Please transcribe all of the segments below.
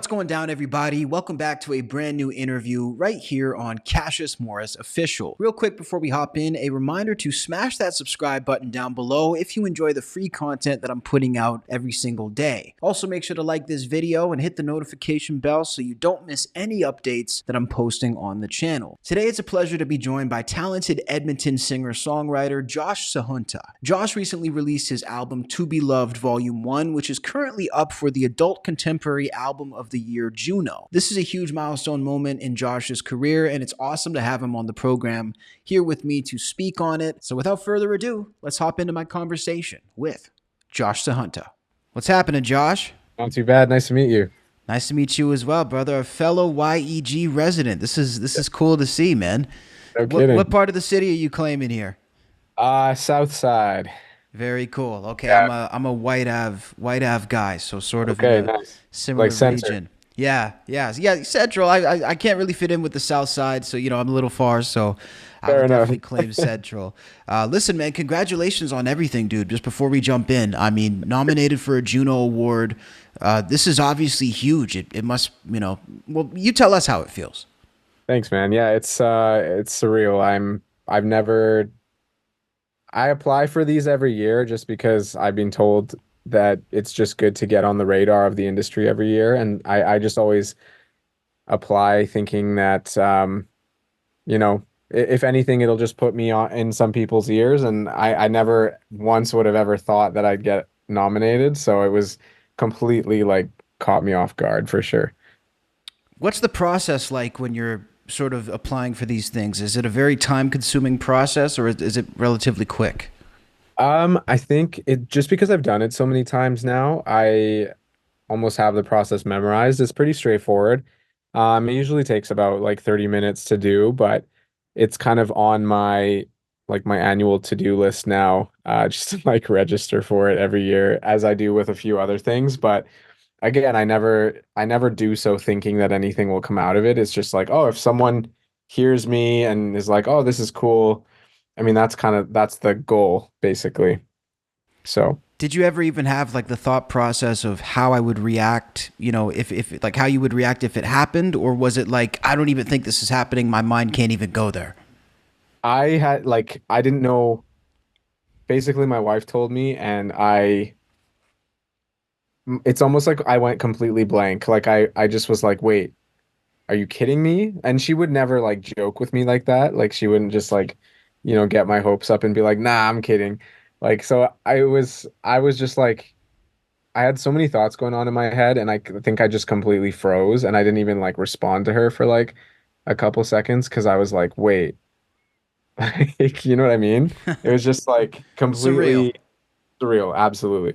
going down, everybody? Welcome back to a brand new interview right here on Cassius Morris Official. Real quick before we hop in, a reminder to smash that subscribe button down below if you enjoy the free content that I'm putting out every single day. Also, make sure to like this video and hit the notification bell so you don't miss any updates that I'm posting on the channel. Today, it's a pleasure to be joined by talented Edmonton singer-songwriter Josh Sahunta. Josh recently released his album To Be Loved Volume 1, which is currently up for the Adult Contemporary Album of the Year Juno. This is a huge milestone moment in Josh's career, and it's awesome to have him on the program here with me to speak on it. So without further ado, let's hop into my conversation with Josh Sahunta. What's happening, Josh? Not too bad. Nice to meet you. Nice to meet you as well, brother. A fellow YEG resident. This is cool to see, man. No kidding. What part of the city are you claiming here? South side. Very cool. Okay, Yeah. I'm a White Ave guy, so sort of Okay, in a nice. similar Like center. region. Yeah. Central. I can't really fit in with the South Side, so I'm a little far. So I Fair would enough. definitely claim Central. Listen, man, congratulations on everything, dude. Just before we jump in, I mean, nominated for a Juno Award. This is obviously huge. It must, well, you tell us how it feels. Thanks, man. Yeah, it's surreal. I apply for these every year just because I've been told that it's just good to get on the radar of the industry every year. And I just always apply thinking that, if anything, it'll just put me on in some people's ears. And I never once would have ever thought that I'd get nominated. So it was completely like caught me off guard for sure. What's the process like when you're sort of applying for these things? Is it a very time-consuming process, or is it relatively quick? I think it just because I've done it so many times now, I almost have the process memorized. It's pretty straightforward. It usually takes about like 30 minutes to do, but it's kind of on my annual to-do list now, just to like register for it every year, as I do with a few other things. But again, I never do so thinking that anything will come out of it. It's just like, oh, if someone hears me and is like, oh, this is cool. I mean, that's the goal, basically. So Did you ever even have like the thought process of how I would react, if like how you would react if it happened? Or was it like, I don't even think this is happening, my mind can't even go there? I didn't know. Basically, my wife told me, and it's almost like I went completely blank. Like I just was like, wait, are you kidding me? And she would never like joke with me like that. Like she wouldn't just like, get my hopes up and be like, nah, I'm kidding. Like, so I was just like, I had so many thoughts going on in my head, and I think I just completely froze, and I didn't even like respond to her for like a couple seconds because I was like, wait, like, you know what I mean? It was just like Surreal. completely surreal. Absolutely.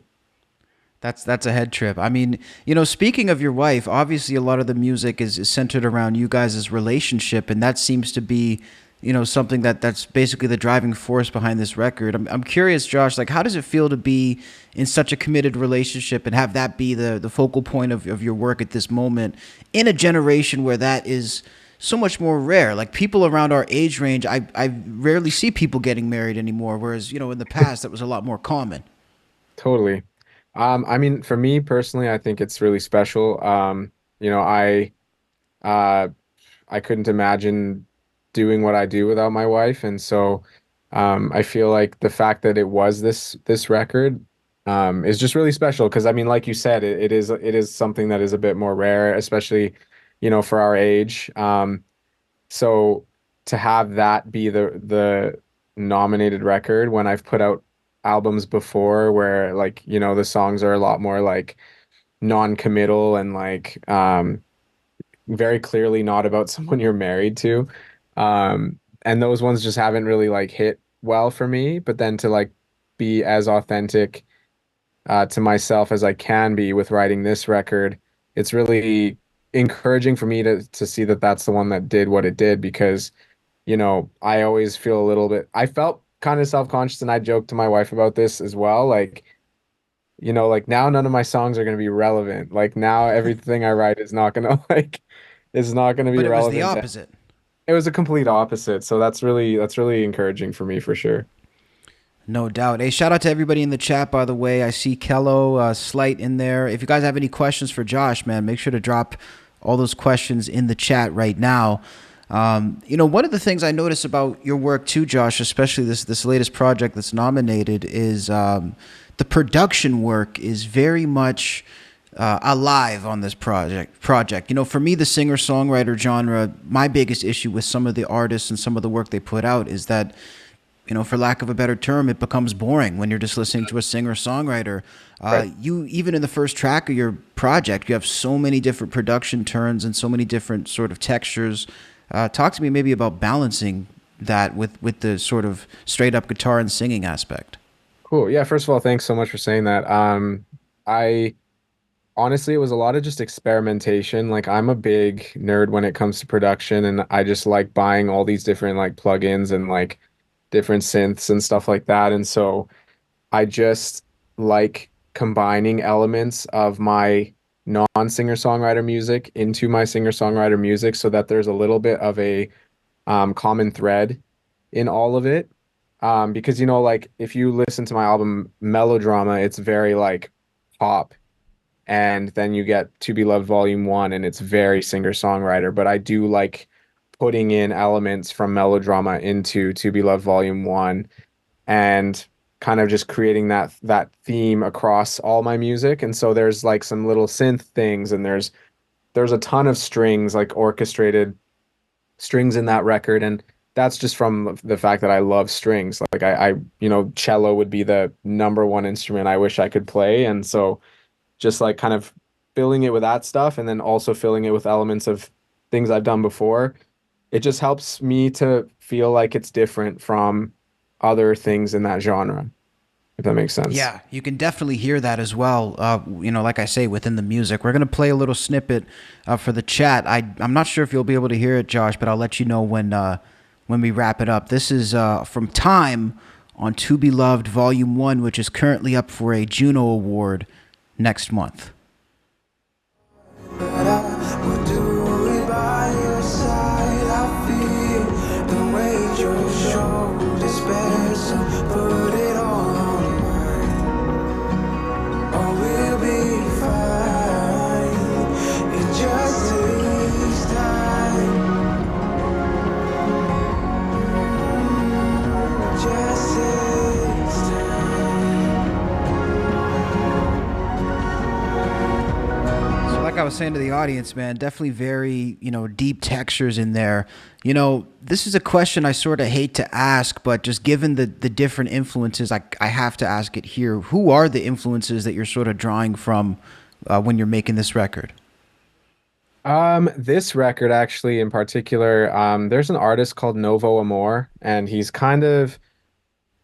That's a head trip. I mean, speaking of your wife, obviously a lot of the music is centered around you guys' relationship, and that seems to be, something that's basically the driving force behind this record. I'm curious, Josh, like how does it feel to be in such a committed relationship and have that be the focal point of your work at this moment in a generation where that is so much more rare? Like people around our age range, I rarely see people getting married anymore, whereas, in the past that was a lot more common. Totally. I mean, for me personally, I think it's really special. You know, uh, I couldn't imagine doing what I do without my wife, and so I feel like the fact that it was this record is just really special because I mean, like you said, it is something that is a bit more rare, especially for our age. So to have that be the nominated record when I've put out albums before where like the songs are a lot more like non-committal and like very clearly not about someone you're married to. And those ones just haven't really like hit well for me. But then to like be as authentic to myself as I can be with writing this record, it's really encouraging for me to see that that's the one that did what it did because I always feel a little bit, I felt kind of self-conscious and I joked to my wife about this as well. Like, like now none of my songs are going to be relevant. Like now everything I write is not going to is not going to be But it was the relevant. opposite. It was a complete opposite. So that's really encouraging for me for sure. No doubt. Hey, shout out to everybody in the chat, by the way. I see Kello, Slight in there. If you guys have any questions for Josh, man, make sure to drop all those questions in the chat right now. One of the things I notice about your work too, Josh, especially this latest project that's nominated, is the production work is very much alive on this project. For me, the singer-songwriter genre, my biggest issue with some of the artists and some of the work they put out is that, for lack of a better term, it becomes boring when you're just listening to a singer-songwriter. Right. You even in the first track of your project, you have so many different production turns and so many different sort of textures. Talk to me maybe about balancing that with the sort of straight up guitar and singing aspect. Cool. Yeah, first of all, thanks so much for saying that. I honestly, it was a lot of just experimentation. Like I'm a big nerd when it comes to production, and I just like buying all these different like plugins and like different synths and stuff like that. And so I just like combining elements of my non-singer-songwriter music into my singer-songwriter music so that there's a little bit of a common thread in all of it. Because like if you listen to my album Melodrama, it's very like pop, and then you get To Be Loved Volume 1 and it's very singer-songwriter, but I do like putting in elements from Melodrama into To Be Loved Volume 1 and kind of just creating that theme across all my music. And so there's like some little synth things, and there's a ton of strings, like orchestrated strings in that record. And that's just from the fact that I love strings. Like cello would be the number one instrument I wish I could play. And so just like kind of filling it with that stuff and then also filling it with elements of things I've done before. It just helps me to feel like it's different from other things in that genre, if that makes sense. Yeah, you can definitely hear that as well. Like I say, within the music. We're going to play a little snippet for the chat. I'm not sure if you'll be able to hear it, Josh, but I'll let you know when we wrap it up. This is from Time on To Be Loved Volume 1, which is currently up for a Juno Award next month. But I will do it by your side. I feel the weight your shoulders bear, so put it all on mine. All will be fine. It just takes time. It just takes Like I was saying to the audience, man, definitely very, deep textures in there. This is a question I sort of hate to ask, but just given the different influences, I have to ask it here. Who are the influences that you're sort of drawing from when you're making this record? This record actually in particular, there's an artist called Novo Amor, and he's kind of,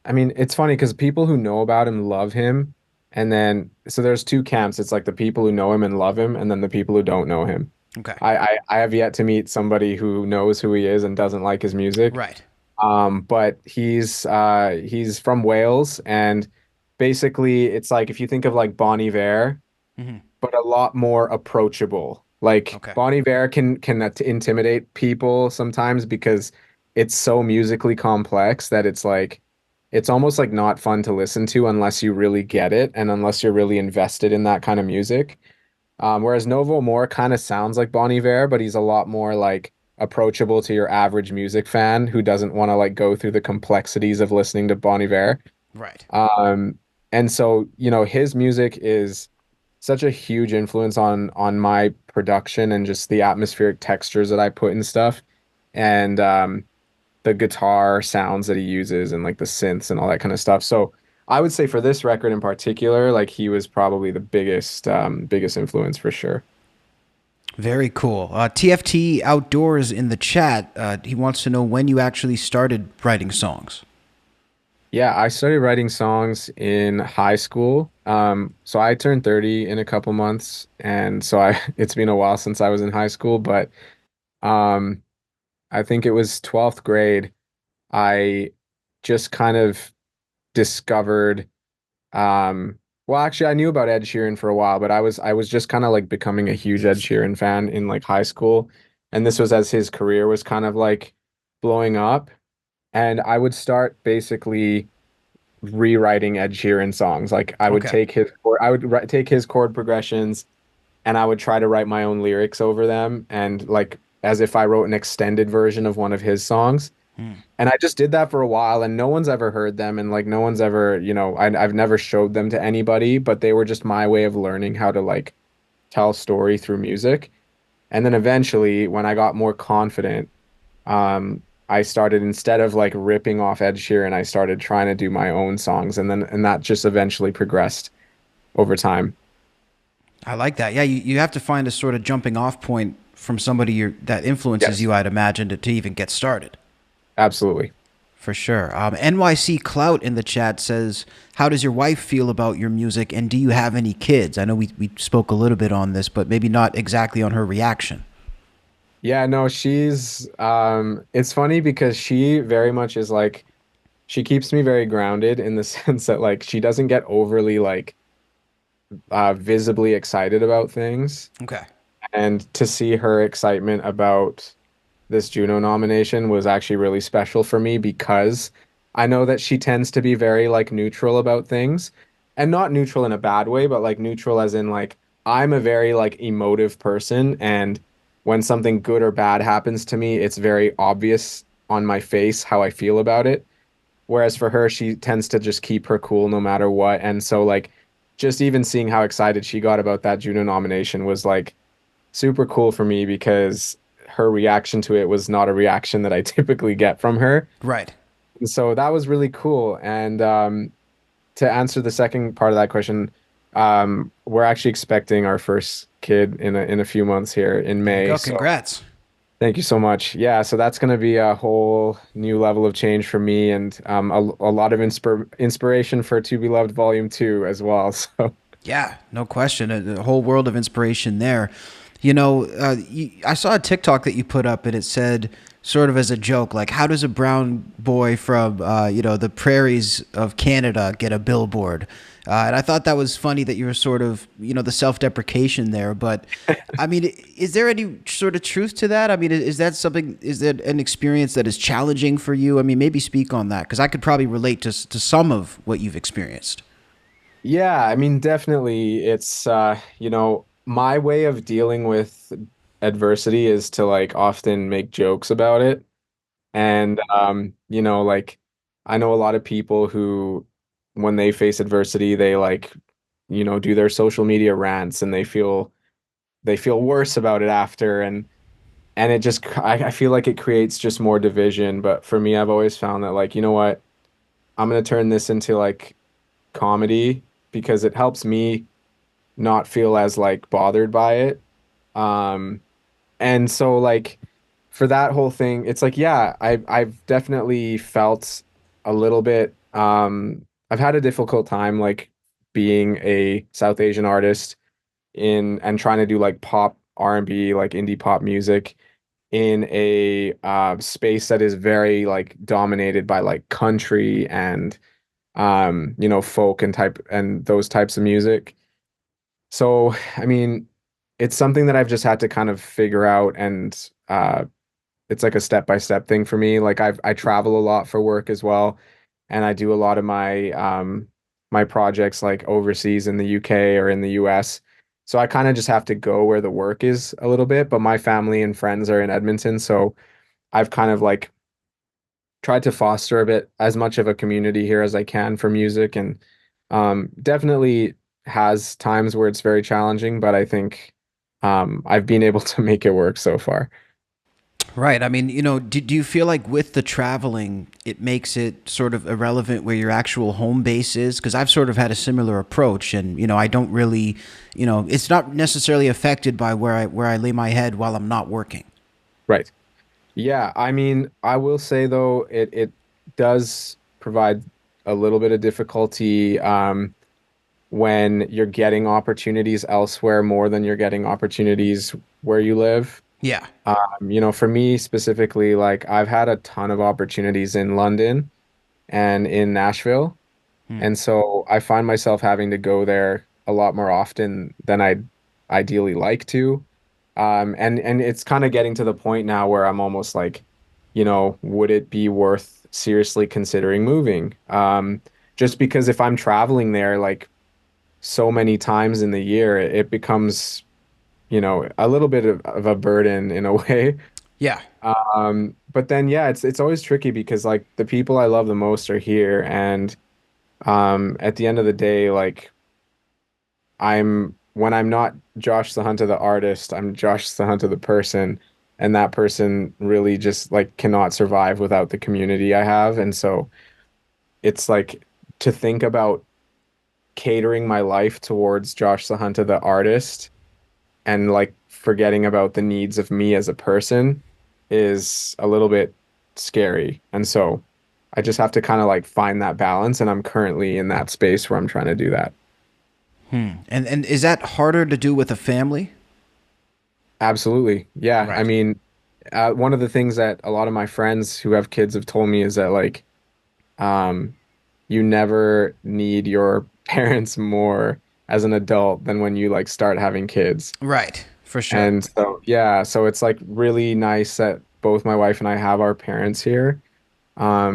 I mean, it's funny because people who know about him love him. And then, so there's two camps. It's like the people who know him and love him, and then the people who don't know him. Okay. I have yet to meet somebody who knows who he is and doesn't like his music. Right. But he's from Wales, and basically it's like if you think of like Bon Iver, Hmm. but a lot more approachable. Like Okay. Bon Iver can intimidate people sometimes because it's so musically complex that it's like it's almost like not fun to listen to unless you really get it and unless you're really invested in that kind of music. Whereas Novo More kind of sounds like Bon Iver, but he's a lot more like approachable to your average music fan who doesn't want to like go through the complexities of listening to Bon Iver. Right. And so, his music is such a huge influence on my production and just the atmospheric textures that I put in stuff. And the guitar sounds that he uses and like the synths and all that kind of stuff. So I would say for this record in particular, like he was probably the biggest influence for sure. Very cool. TFT Outdoors in the chat, he wants to know when you actually started writing songs. Yeah, I started writing songs in high school. So I turned 30 in a couple months, and so I it's been a while since I was in high school, but um I think it was 12th grade. I just kind of discovered well actually I knew about Ed Sheeran for a while, but I was just kind of like becoming a huge Ed Sheeran fan in like high school. And this was as his career was kind of like blowing up. And I would start basically rewriting Ed Sheeran songs. Like I would Okay. take take his chord progressions and I would try to write my own lyrics over them and like as if I wrote an extended version of one of his songs. Hmm. And I just did that for a while and no one's ever heard them and like no one's ever, I've never showed them to anybody, but they were just my way of learning how to like tell a story through music. And then eventually when I got more confident, I started instead of like ripping off Ed Sheeran, I started trying to do my own songs and that just eventually progressed over time. I like that. Yeah, you have to find a sort of jumping off point from somebody that influences Yes, you, I'd imagine, to even get started. absolutely. For sure. NYC Clout in the chat says, how does your wife feel about your music and do you have any kids? I know we spoke a little bit on this, but maybe not exactly on her reaction. Yeah, no, she's it's funny because she very much is like she keeps me very grounded in the sense that like she doesn't get overly like visibly excited about things. Okay. And to see her excitement about this Juno nomination was actually really special for me because I know that she tends to be very like neutral about things and not neutral in a bad way, but like neutral as in like I'm a very like emotive person and when something good or bad happens to me, it's very obvious on my face how I feel about it. Whereas for her, she tends to just keep her cool no matter what. And so like just even seeing how excited she got about that Juno nomination was like super cool for me because her reaction to it was not a reaction that I typically get from her. Right. And so that was really cool. And to answer the second part of that question, we're actually expecting our first kid in a few months here in There you May. go. So Congrats. thank you so much. Yeah, so that's going to be a whole new level of change for me and a lot of inspiration for To Be Loved Volume 2 as well. So Yeah, no question. A whole world of inspiration there. I saw a TikTok that you put up, and it said, sort of as a joke, like, how does a brown boy from, the prairies of Canada get a billboard? And I thought that was funny that you were sort of, the self-deprecation there. But, I mean, is there any sort of truth to that? I mean, is that an experience that is challenging for you? I mean, maybe speak on that, because I could probably relate to some of what you've experienced. yeah, I mean, definitely it's my way of dealing with adversity is to like often make jokes about it. And like I know a lot of people who when they face adversity, they like, do their social media rants and they feel worse about it after and it just I feel like it creates just more division. But for me, I've always found that like, you know what, I'm gonna turn this into like comedy because it helps me not feel as like bothered by it. Um, and so like for that whole thing, it's like, yeah, I've definitely felt a little bit I've had a difficult time like being a South Asian artist in and trying to do like pop R&B, like indie pop music in a space that is very like dominated by like country and folk and those types of music. So, I mean, it's something that I've just had to kind of figure out and it's like a step by step thing for me. Like I travel a lot for work as well, and I do a lot of my projects like overseas in the UK or in the US. So I kind of just have to go where the work is a little bit, but my family and friends are in Edmonton, so I've kind of like tried to foster a bit as much of a community here as I can for music and definitely has times where it's very challenging, but I think I've been able to make it work so far. Right. I mean, do you feel like with the traveling, it makes it sort of irrelevant where your actual home base is? Because I've sort of had a similar approach, and I don't really, it's not necessarily affected by where I lay my head while I'm not working. Right. Yeah, I mean, I will say though, it does provide a little bit of difficulty when you're getting opportunities elsewhere more than you're getting opportunities where you live. Yeah. For me specifically, like I've had a ton of opportunities in London and in Nashville, Hmm. and so I find myself having to go there a lot more often than I'd ideally like to. And it's kind of getting to the point now where I'm almost like, would it be worth seriously considering moving? just because if I'm traveling there like so many times in the year, it becomes, a little bit of a burden in a way. Yeah. But then yeah, it's always tricky because like the people I love the most are here, and at the end of the day, like when I'm not Josh Sahunta the artist, I'm Josh Sahunta the person, and that person really just like cannot survive without the community I have. And so it's like to think about catering my life towards Josh Sahunta the artist and like forgetting about the needs of me as a person is a little bit scary. And so I just have to kind of like find that balance, and I'm currently in that space where I'm trying to do that. And is that harder to do with a family? Absolutely. Yeah. I Right. mean, one of the things that a lot of my friends who have kids have told me is that like um you never need your parents more as an adult than when you like start having kids. Right. For sure. And so yeah, so it's like really nice that both my wife and I have our parents here,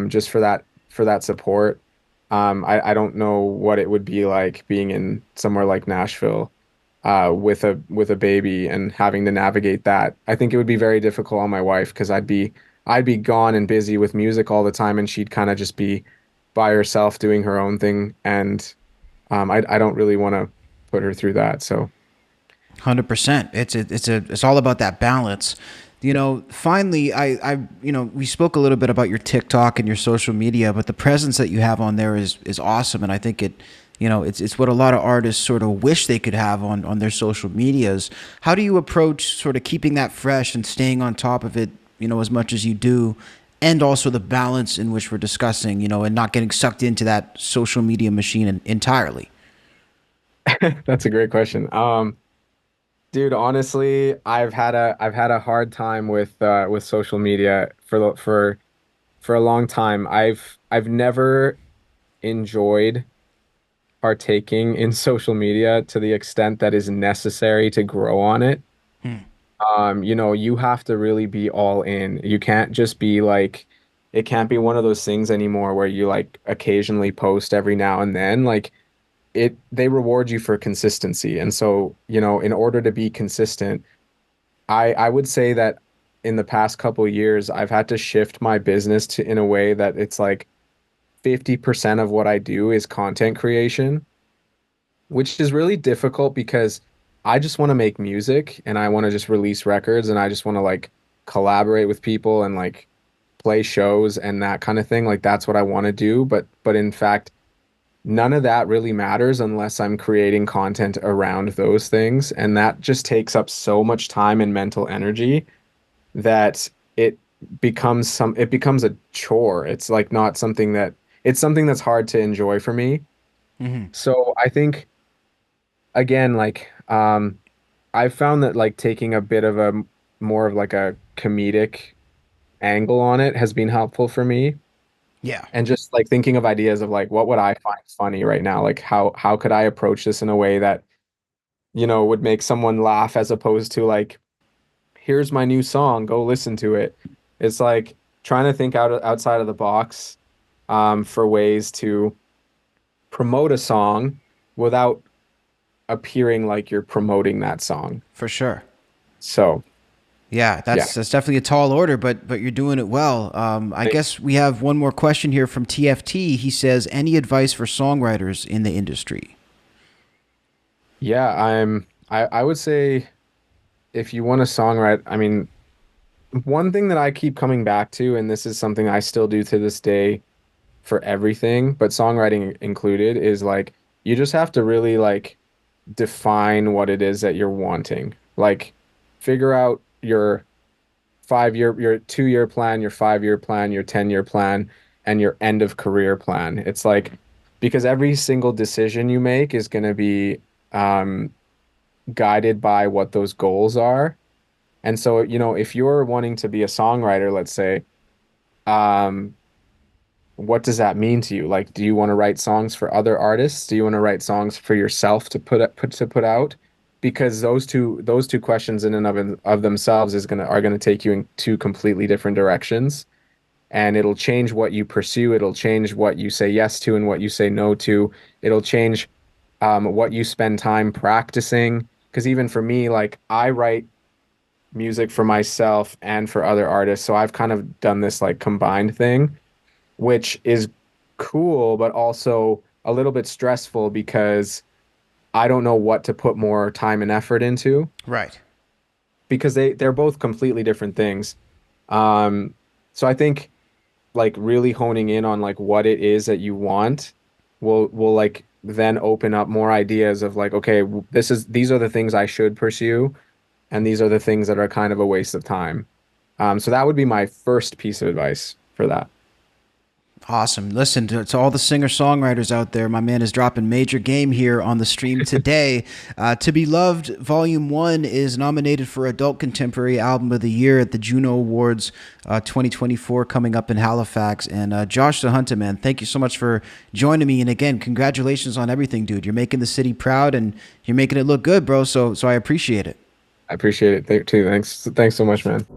just for that support. I don't know what it would be like being in somewhere like Nashville, with a baby and having to navigate that. I think it would be very difficult on my wife because I'd be gone and busy with music all the time, and she'd kind of just be by herself doing her own thing, and I don't really want to put her through that. So 100%. It's all about that balance. Finally, we spoke a little bit about your TikTok and your social media, but the presence that you have on there is awesome, and I think it's what a lot of artists sort of wish they could have on their social medias. How do you approach sort of keeping that fresh and staying on top of it, as much as you do, and also the balance in which we're discussing, and not getting sucked into that social media machine entirely? that's a great question. Dude, honestly, I've had a hard time with social media for a long time. I've never enjoyed partaking in social media to the extent that is necessary to grow on it. You have to really be all in. You can't just be like, it can't be one of those things anymore where you like occasionally post every now and then. Like they reward you for consistency. And so, in order to be consistent, I would say that in the past couple years, I've had to shift my business to in a way that it's like 50% of what I do is content creation, which is really difficult because I just want to make music and I want to just release records and I just want to like collaborate with people and like play shows and that kind of thing. Like that's what I want to do. But in fact, none of that really matters unless I'm creating content around those things. And that just takes up so much time and mental energy that it becomes a chore. It's like not something that it's something that's hard to enjoy for me. Hmm. So I think again, like I've found that like taking a bit of a more of like a comedic angle on it has been helpful for me. Yeah. And just like thinking of ideas of like what would I find funny right now? Like how could I approach this in a way that, would make someone laugh as opposed to like, here's my new song, go listen to it. It's like trying to think outside of the box, for ways to promote a song without appearing like you're promoting that song. For sure. So Yeah, yeah. that's definitely a tall order, but you're doing it well. I guess we have one more question here from TFT. He says, "Any advice for songwriters in the industry?" Yeah, I would say if you want to songwrite, I mean, one thing that I keep coming back to, and this is something I still do to this day for everything, but songwriting included, is like you just have to really like define what it is that you're wanting. Like figure out your 5 year, your 2 year plan, your 5 year plan, your 10 year plan, and your end of career plan. It's like because every single decision you make is going to be um, guided by what those goals are. And so, if you're wanting to be a songwriter, let's say, um, what does that mean to you? Like, do you want to write songs for other artists? Do you want to write songs for yourself to put out? Because those two questions in and of themselves are gonna take you in two completely different directions. and it'll change what you pursue. It'll change what you say yes to and what you say no to. It'll change what you spend time practicing. Because even for me, like I write music for myself and for other artists, so I've kind of done this like combined thing, which is cool, but also a little bit stressful because I don't know what to put more time and effort into. Right. Because they're both completely different things. So I think like really honing in on like what it is that you want will like then open up more ideas of like, okay, these are the things I should pursue, and these are the things that are kind of a waste of time. So that would be my first piece of advice for that. Awesome. Listen, to all the singer-songwriters out there, my man is dropping major game here on the stream today. To Be Loved Volume 1 is nominated for Adult Contemporary Album of the Year at the Juno Awards 2024 coming up in Halifax. And Josh Sahunta, man, thank you so much for joining me. And again, congratulations on everything, dude. You're making the city proud and you're making it look good, bro. So I appreciate it. I appreciate it too. Thanks so much, man.